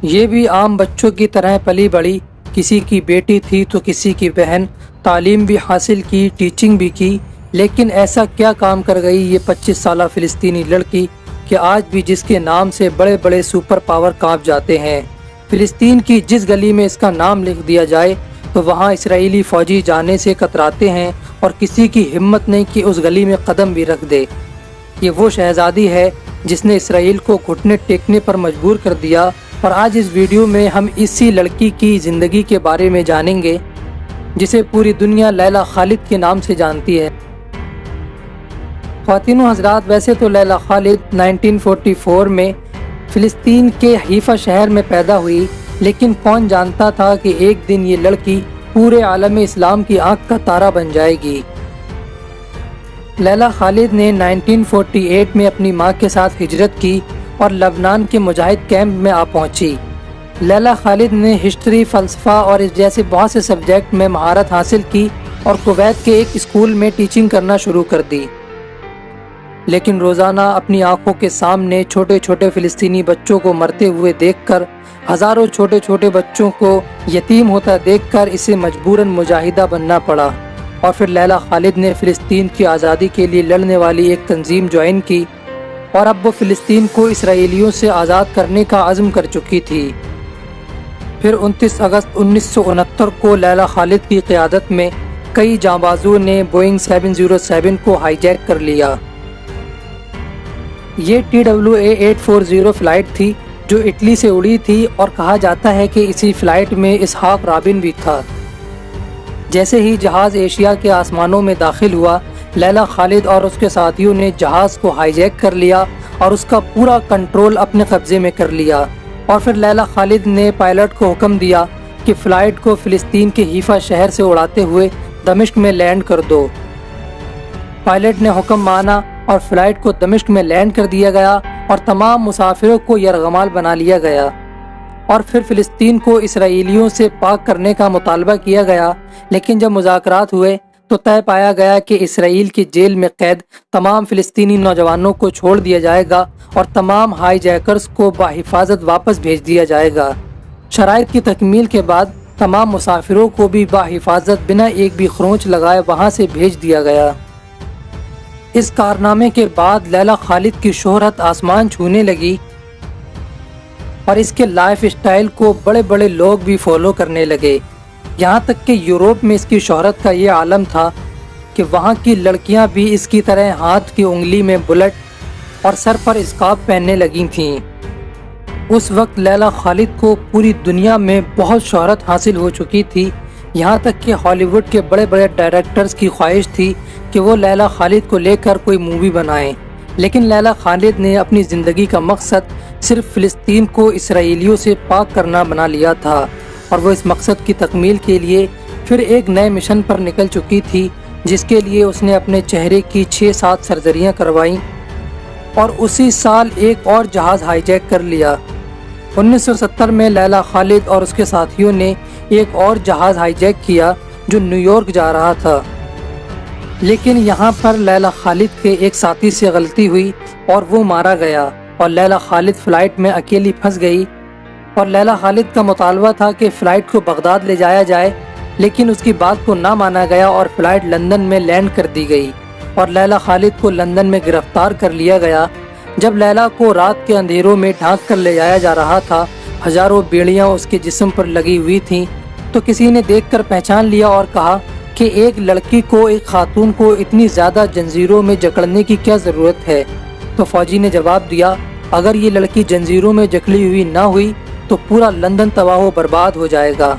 یہ بھی عام بچوں کی طرح پلی بڑھی، کسی کی بیٹی تھی تو کسی کی بہن، تعلیم بھی حاصل کی، ٹیچنگ بھی کی، لیکن ایسا کیا کام کر گئی یہ 25 سالہ فلسطینی لڑکی کہ آج بھی جس کے نام سے بڑے بڑے سپر پاور کانپ جاتے ہیں۔ فلسطین کی جس گلی میں اس کا نام لکھ دیا جائے تو وہاں اسرائیلی فوجی جانے سے کتراتے ہیں اور کسی کی ہمت نہیں کہ اس گلی میں قدم بھی رکھ دے۔ یہ وہ شہزادی ہے جس نے اسرائیل کو گھٹنے ٹیکنے پر مجبور کر دیا، اور آج اس ویڈیو میں ہم اسی لڑکی کی زندگی کے بارے میں جانیں گے جسے پوری دنیا لیلا خالد کے نام سے جانتی ہے۔ خواتین و حضرات، ویسے تو لیلا خالد 1944 میں فلسطین کے حیفا شہر میں پیدا ہوئی، لیکن کون جانتا تھا کہ ایک دن یہ لڑکی پورے عالم اسلام کی آنکھ کا تارا بن جائے گی۔ لیلا خالد نے 1948 میں اپنی ماں کے ساتھ ہجرت کی اور لبنان کے مجاہد کیمپ میں آ پہنچی۔ لیلا خالد نے ہسٹری، فلسفہ اور اس جیسے بہت سے سبجیکٹ میں مہارت حاصل کی اور کویت کے ایک اسکول میں ٹیچنگ کرنا شروع کر دی، لیکن روزانہ اپنی آنکھوں کے سامنے چھوٹے چھوٹے فلسطینی بچوں کو مرتے ہوئے دیکھ کر، ہزاروں چھوٹے چھوٹے بچوں کو یتیم ہوتا دیکھ کر اسے مجبوراً مجاہدہ بننا پڑا، اور پھر لیلا خالد نے فلسطین کی آزادی کے لیے لڑنے والی ایک تنظیم جوائن کی، اور اب وہ فلسطین کو اسرائیلیوں سے آزاد کرنے کا عزم کر چکی تھی۔ پھر 29 اگست 1969 کو لیلا خالد کی قیادت میں کئی جانبازوں نے بوئنگ 707 کو ہائی جیک کر لیا۔ یہ TWA 840 فلائٹ تھی جو اٹلی سے اڑی تھی، اور کہا جاتا ہے کہ اسی فلائٹ میں اسحاق رابن بھی تھا۔ جیسے ہی جہاز ایشیا کے آسمانوں میں داخل ہوا، لیلا خالد اور اس کے ساتھیوں نے جہاز کو ہائی جیک کر لیا اور اس کا پورا کنٹرول اپنے قبضے میں کر لیا، اور پھر لیلا خالد نے پائلٹ کو حکم دیا کہ فلائٹ کو فلسطین کے حیفا شہر سے اڑاتے ہوئے دمشق میں لینڈ کر دو۔ پائلٹ نے حکم مانا اور فلائٹ کو دمشق میں لینڈ کر دیا گیا اور تمام مسافروں کو یرغمال بنا لیا گیا، اور پھر فلسطین کو اسرائیلیوں سے پاک کرنے کا مطالبہ کیا گیا، لیکن جب مذاکرات ہوئے تو طے پایا گیا کہ اسرائیل کی جیل میں قید تمام فلسطینی نوجوانوں کو چھوڑ دیا جائے گا اور تمام ہائی جیکرز کو بحفاظت واپس بھیج دیا جائے گا۔ شرائط کی تکمیل کے بعد تمام مسافروں کو بھی بحفاظت بنا ایک بھی خروچ لگائے وہاں سے بھیج دیا گیا۔ اس کارنامے کے بعد لیلا خالد کی شہرت آسمان چھونے لگی، اور اس کے لائف اسٹائل کو بڑے بڑے لوگ بھی فالو کرنے لگے، یہاں تک کہ یوروپ میں اس کی شہرت کا یہ عالم تھا کہ وہاں کی لڑکیاں بھی اس کی طرح ہاتھ کی انگلی میں بلٹ اور سر پر اسکارف پہننے لگی تھیں۔ اس وقت لیلا خالد کو پوری دنیا میں بہت شہرت حاصل ہو چکی تھی، یہاں تک کہ ہالی ووڈ کے بڑے بڑے ڈائریکٹرز کی خواہش تھی کہ وہ لیلا خالد کو لے کر کوئی مووی بنائیں، لیکن لیلا خالد نے اپنی زندگی کا مقصد صرف فلسطین کو اسرائیلیوں سے پاک کرنا بنا لیا تھا، اور وہ اس مقصد کی تکمیل کے لیے پھر ایک نئے مشن پر نکل چکی تھی، جس کے لیے اس نے اپنے چہرے کی 6-7 سرجریاں کروائیں، اور اسی سال ایک اور جہاز ہائی جیک کر لیا۔ 1970 میں لیلا خالد اور اس کے ساتھیوں نے ایک اور جہاز ہائی جیک کیا جو نیو یارک جا رہا تھا، لیکن یہاں پر لیلا خالد کے ایک ساتھی سے غلطی ہوئی اور وہ مارا گیا، اور لیلا خالد فلائٹ میں اکیلی پھنس گئی، اور لیلا خالد کا مطالبہ تھا کہ فلائٹ کو بغداد لے جایا جائے، لیکن اس کی بات کو نہ مانا گیا اور فلائٹ لندن میں لینڈ کر دی گئی، اور لیلا خالد کو لندن میں گرفتار کر لیا گیا۔ جب لیلا کو رات کے اندھیروں میں ڈھانک کر لے جایا جا رہا تھا، ہزاروں بیڑیاں اس کے جسم پر لگی ہوئی تھیں، تو کسی نے دیکھ کر پہچان لیا اور کہا کہ ایک لڑکی کو، ایک خاتون کو اتنی زیادہ جنزیروں میں جکڑنے کی کیا ضرورت ہے؟ تو فوجی نے جواب دیا، اگر یہ لڑکی جنزیروں میں جکڑی ہوئی نہ ہوئی تو پورا لندن تباہ و برباد ہو جائے گا،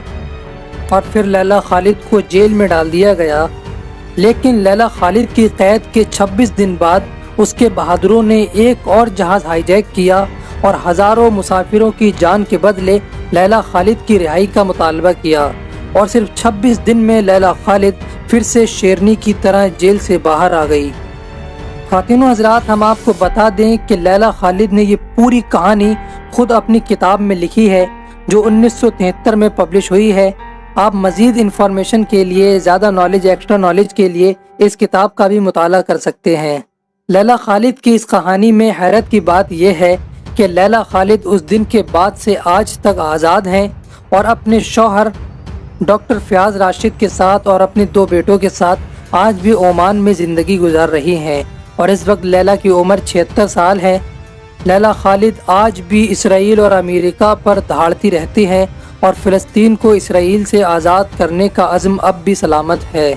اور پھر لیلا خالد کو جیل میں ڈال دیا گیا۔ لیکن لیلا خالد کی قید کے 26 دن بعد اس کے بہادروں نے ایک اور جہاز ہائی جیک کیا اور ہزاروں مسافروں کی جان کے بدلے لیلا خالد کی رہائی کا مطالبہ کیا، اور صرف 26 دن میں لیلا خالد پھر سے شیرنی کی طرح جیل سے باہر آ گئی۔ خواتین و حضرات، ہم آپ کو بتا دیں کہ لیلا خالد نے یہ پوری کہانی خود اپنی کتاب میں لکھی ہے جو 1973 میں پبلش ہوئی ہے۔ آپ مزید انفارمیشن کے لیے، زیادہ نالج، ایکسٹرا نالج کے لیے اس کتاب کا بھی مطالعہ کر سکتے ہیں۔ لیلا خالد کی اس کہانی میں حیرت کی بات یہ ہے کہ لیلا خالد اس دن کے بعد سے آج تک آزاد ہیں اور اپنے شوہر ڈاکٹر فیاض راشد کے ساتھ اور اپنے 2 بیٹوں کے ساتھ آج بھی عمان میں زندگی گزار رہی ہیں، اور اس وقت لیلا کی عمر 76 سال ہے۔ لیلا خالد آج بھی اسرائیل اور امریکہ پر دھاڑتی رہتی ہیں اور فلسطین کو اسرائیل سے آزاد کرنے کا عزم اب بھی سلامت ہے۔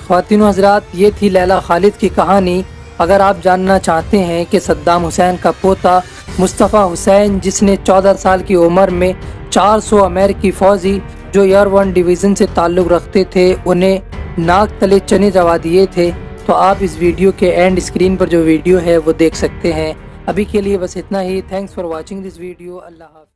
خواتین و حضرات، یہ تھی لیلا خالد کی کہانی۔ اگر آپ جاننا چاہتے ہیں کہ صدام حسین کا پوتا مصطفیٰ حسین، جس نے 14 سال کی عمر میں 400 امریکی فوجی جو ایئر 1 ڈویژن سے تعلق رکھتے تھے انہیں ناک تلے چنے دبا دیے تھے، تو آپ اس ویڈیو کے اینڈ اسکرین پر جو ویڈیو ہے وہ دیکھ سکتے ہیں۔ ابھی کے لیے بس اتنا ہی۔ Thanks for watching this video. اللہ حافظ۔